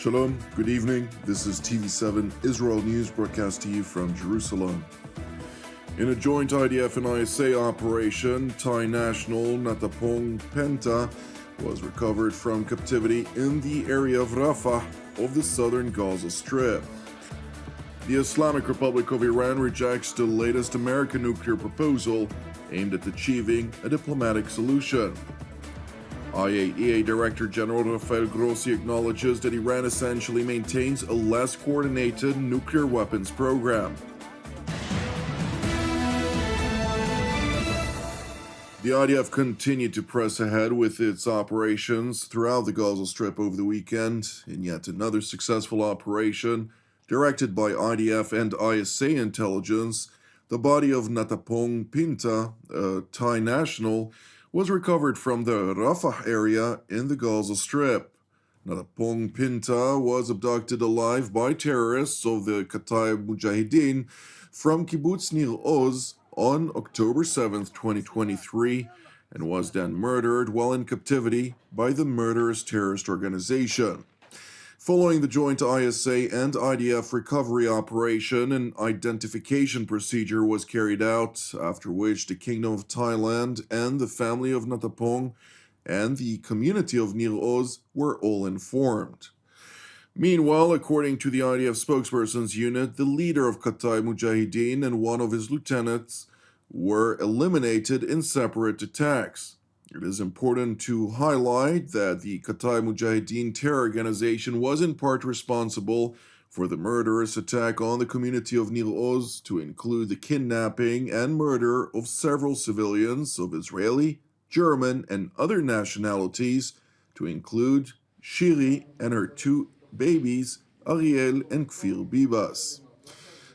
Shalom, good evening. This is TV7 Israel News broadcast to you from Jerusalem. In a joint IDF and ISA operation, Thai national Natapong Penta was recovered from captivity in the area of Rafah of the southern Gaza Strip. The Islamic Republic of Iran rejects the latest American nuclear proposal aimed at achieving a diplomatic solution. IAEA Director General Rafael Grossi acknowledges that Iran essentially maintains a less coordinated nuclear weapons program. The IDF continued to press ahead with its operations throughout the Gaza Strip over the weekend in yet another successful operation directed by IDF and ISA intelligence. The body of Natapong Pinta, a Thai national, was recovered from the Rafah area in the Gaza Strip. Natapong Pinta was abducted alive by terrorists of the Kataib Mujahideen from Kibbutz Nir Oz on October 7, 2023, and was then murdered while in captivity by the murderous terrorist organization. Following the joint ISA and IDF recovery operation, an identification procedure was carried out, after which the Kingdom of Thailand and the family of Natapong and the community of Nir Oz were all informed. Meanwhile, according to the IDF spokesperson's unit, the leader of Kataib Mujahideen and one of his lieutenants were eliminated in separate attacks. It is important to highlight that the Kataib Mujahideen terror organization was in part responsible for the murderous attack on the community of Nir Oz, to include the kidnapping and murder of several civilians of Israeli, German, and other nationalities, to include Shiri and her two babies, Ariel and Kfir Bibas.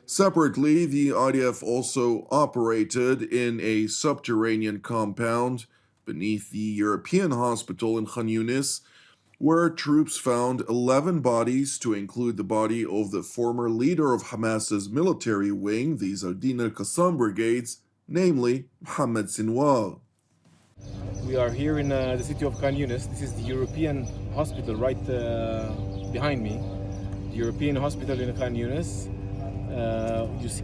Separately, the IDF also operated in a subterranean compound beneath the European hospital in Khan Yunis, where troops found 11 bodies, to include the body of the former leader of Hamas's military wing, the Zardin al-Qassam brigades, namely Mohammed Sinwar. We are here in the city of Khan Yunis. This is the European hospital right behind me. The European hospital in Khan Yunis.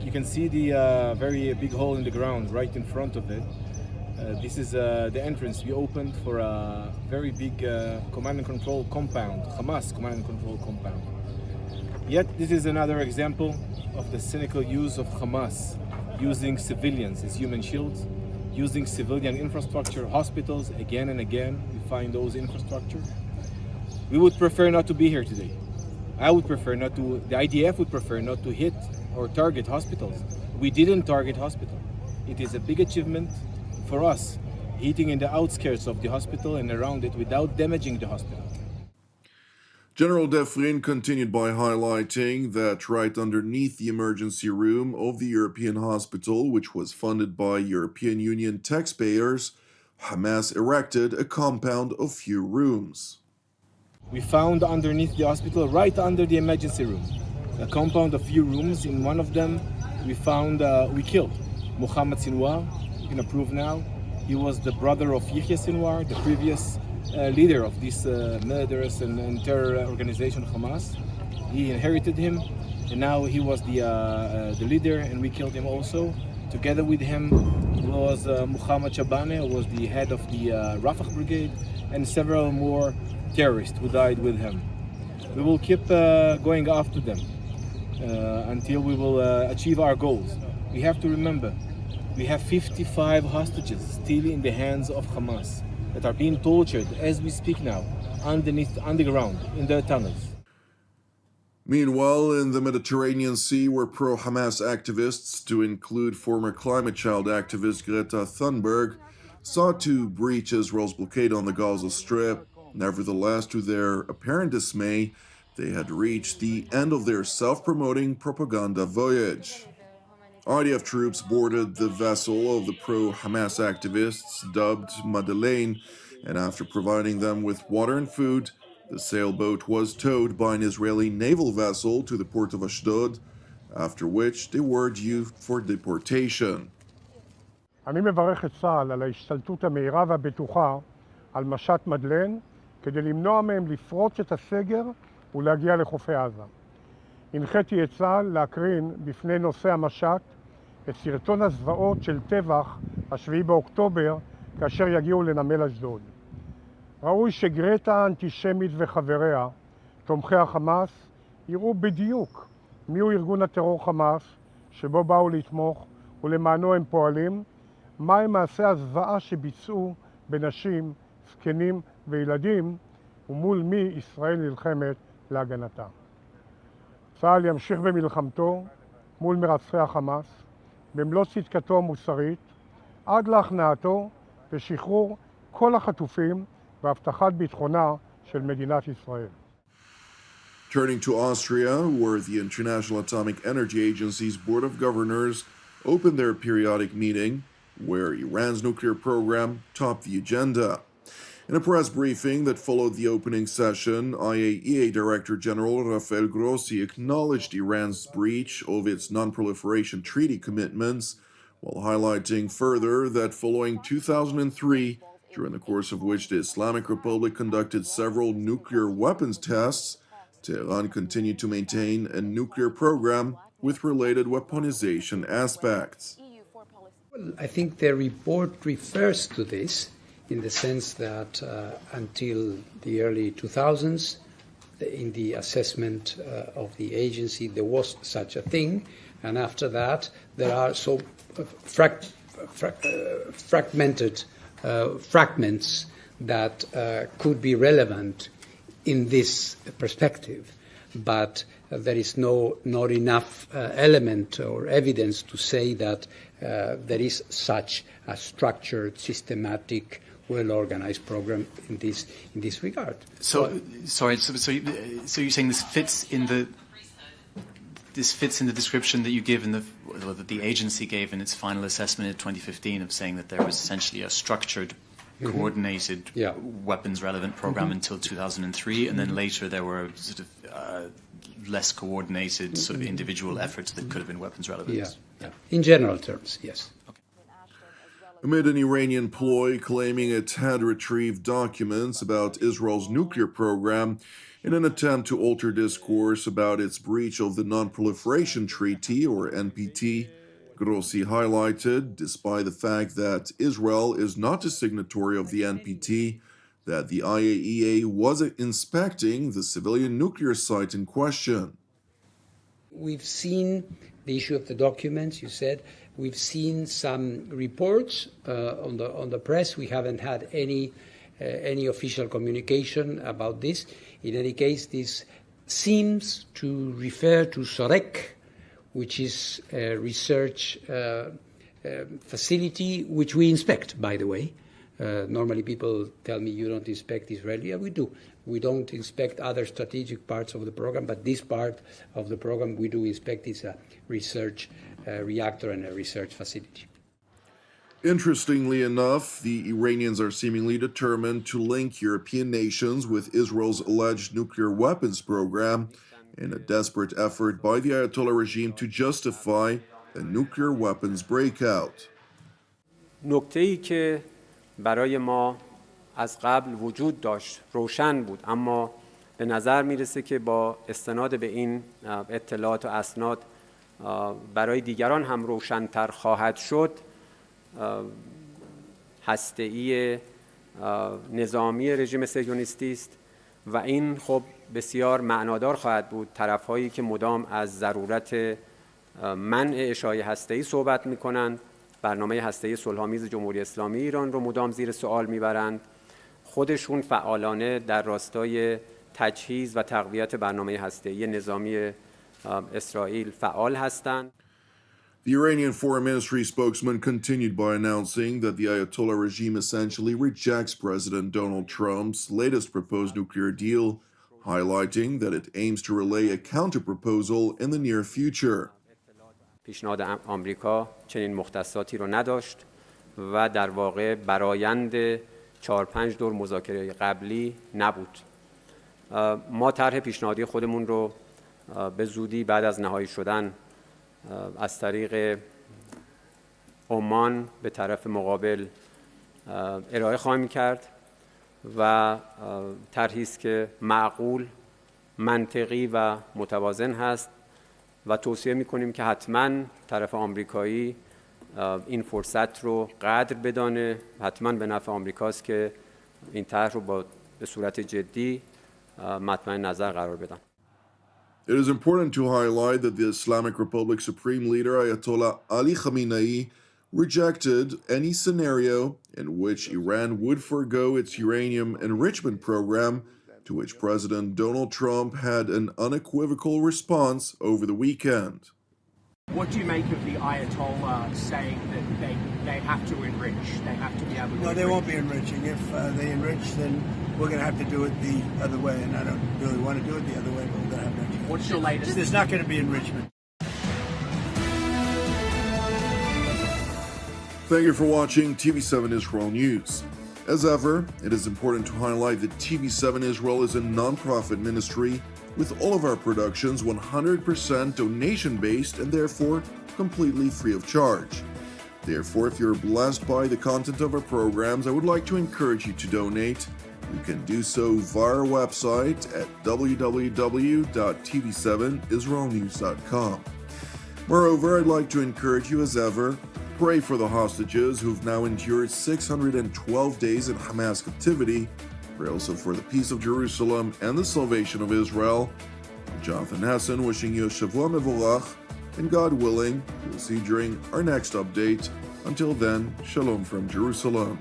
You can see the very big hole in the ground right in front of it. This is the entrance we opened for a very big command and control compound, Hamas command and control compound. Yet this is another example of the cynical use of Hamas, using civilians as human shields, using civilian infrastructure, hospitals, again and again. We find those infrastructure. We would prefer not to be here today. I would prefer not to, the IDF would prefer not to hit or target hospitals. We didn't target hospital. It is a big achievement for us, hitting in the outskirts of the hospital and around it without damaging the hospital. General Defrin continued by highlighting that right underneath the emergency room of the European hospital, which was funded by European Union taxpayers, Hamas erected a compound of few rooms. We found underneath the hospital, right under the emergency room, a compound of few rooms. In one of them, we killed Mohammed Sinwar. You can approve now. He was the brother of Yahya Sinwar, the previous leader of this murderous and terror organization, Hamas. He inherited him, and now he was the leader, and we killed him also. Together with him was Muhammad Shabane, who was the head of the Rafah brigade, and several more terrorists who died with him. We will keep going after them until we will achieve our goals. We have to remember, we have 55 hostages still in the hands of Hamas that are being tortured as we speak now, underground, in their tunnels. Meanwhile, in the Mediterranean Sea, where pro-Hamas activists, to include former climate child activist Greta Thunberg, sought to breach Israel's blockade on the Gaza Strip, nevertheless, to their apparent dismay, they had reached the end of their self-promoting propaganda voyage. IDF troops boarded the vessel of the pro-Hamas activists, dubbed Madeleine, and after providing them with water and food, the sailboat was towed by an Israeli naval vessel to the port of Ashdod, after which they were due for deportation. אני מברך את צה"ל על ההשתלטות המהירה והבטוחה על משט מדלן כדי למנוע מהם לפרוץ את הסגר ולהגיע לחופי עזה. הנחיתי את צה"ל להקרין בפני נושא המשט את סרטון הזוועות של טבח השביעי באוקטובר כאשר יגיעו לנמל אשדוד. ראוי שגרטה האנטישמית וחבריה, תומכי החמאס, יראו בדיוק מיהו ארגון הטרור חמאס, שבו באו לתמוך ולמענו הם פועלים, מהם מעשי הזוועה שביצעו בנשים, זקנים וילדים, ומול מי ישראל נלחמת להגנתה. צה"ל ימשיך במלחמתו מול מרצחי החמאס, במלוא צדקתו המוסרית, עד להכנעתו ושחרור כל החטופים והבטחת ביטחונה של מדינת ישראל. Turning to Austria, where the International Atomic Energy Agency's Board of Governors opened their periodic meeting, where Iran's nuclear program topped the agenda. In a press briefing that followed the opening session, IAEA Director General Rafael Grossi acknowledged Iran's breach of its non-proliferation treaty commitments, while highlighting further that following 2003, during the course of which the Islamic Republic conducted several nuclear weapons tests, Tehran continued to maintain a nuclear program with related weaponization aspects. Well, I think the report refers to this in the sense that until the early 2000s, in the assessment of the agency, there was such a thing, and after that, there are so fragmented fragments that could be relevant in this perspective, but there is not enough element or evidence to say that there is such a structured, systematic, well-organized program in this regard. So you're saying this fits in the description that you give that the agency gave in its final assessment in 2015 of saying that there was essentially a structured, coordinated, weapons-relevant program until 2003, and then later there were sort of less coordinated sort of individual efforts that could have been weapons-relevant. Yeah. In general terms, yes. Okay. Amid an Iranian ploy claiming it had retrieved documents about Israel's nuclear program in an attempt to alter discourse about its breach of the Non-Proliferation Treaty, or NPT, Grossi highlighted, despite the fact that Israel is not a signatory of the NPT, that the IAEA was inspecting the civilian nuclear site in question. We've seen the issue of the documents, you said. We've seen some reports on the press. We haven't had any official communication about this. In any case, this seems to refer to SOREC, which is a research facility which we inspect, by the way. Normally people tell me you don't inspect Israeli. Yeah, we do. We don't inspect other strategic parts of the program, but this part of the program we do inspect. Is a research reactor and a research facility. Interestingly enough, the Iranians are seemingly determined to link European nations with Israel's alleged nuclear weapons program in a desperate effort by the Ayatollah regime to justify a nuclear weapons breakout. نکته‌ای که برای ما از قبل وجود داشت روشن بود، اما به نظر میرسه که با استناد به این اطلاعات و اسناد برای دیگران هم روشن‌تر خواهد شد. هسته‌ای نظامی رژیم صهیونیستی است و این خب بسیار معنادار خواهد بود. طرف‌هایی که مدام از ضرورت منع اشاعه هسته‌ای صحبت می‌کنند، برنامه هسته‌ای صلح‌آمیز جمهوری اسلامی ایران رو مدام زیر سوال می‌برند، خودشون فعالانه در راستای تجهیز و تقویت برنامه هسته‌ای نظامی اسرائیل فعال هستند. The Iranian Foreign Ministry spokesman continued by announcing that the Ayatollah regime essentially rejects President Donald Trump's latest proposed nuclear deal, highlighting that it aims to relay a counter-proposal in the near future. پیشنهاد آمریکا چنین مختصاتی رو نداشت و در واقع برآیند 4-5 دور مذاکره قبلی نبود. ما طرح پیشنهادی خودمون رو به زودی بعد از نهایی شدن از طریق عمان به طرف مقابل ارائه خواهیم کرد و طرحی است که معقول منطقی و متوازن هست و توصیه می‌کنیم که حتما طرف آمریکایی این فرصت رو قدر بدانه. حتما به نفع آمریکاست که این طرح رو به صورت جدی مطمع نظر قرار بدن. It is important to highlight that the Islamic Republic Supreme Leader Ayatollah Ali Khamenei rejected any scenario in which Iran would forgo its uranium enrichment program, to which President Donald Trump had an unequivocal response over the weekend. What do you make of the Ayatollah saying that they have to enrich? They have to be able to No, they won't be enriching. If they enrich, then we're going to have to do it the other way, and I don't really want to do it the other way, but we're going to have to. What's your latest? There's not going to be enrichment. Thank you for watching TV7 Israel News. As ever, it is important to highlight that TV7 Israel is a non-profit ministry with all of our productions 100% donation-based and therefore completely free of charge. Therefore, if you're blessed by the content of our programs, I would like to encourage you to donate. You can do so via our website at www.tv7israelnews.com. Moreover, I'd like to encourage you as ever, pray for the hostages who've now endured 612 days in Hamas captivity. Pray also for the peace of Jerusalem and the salvation of Israel. Jonathan Hessen wishing you a Shavua Mevorach, and God willing, we'll see you during our next update. Until then, Shalom from Jerusalem.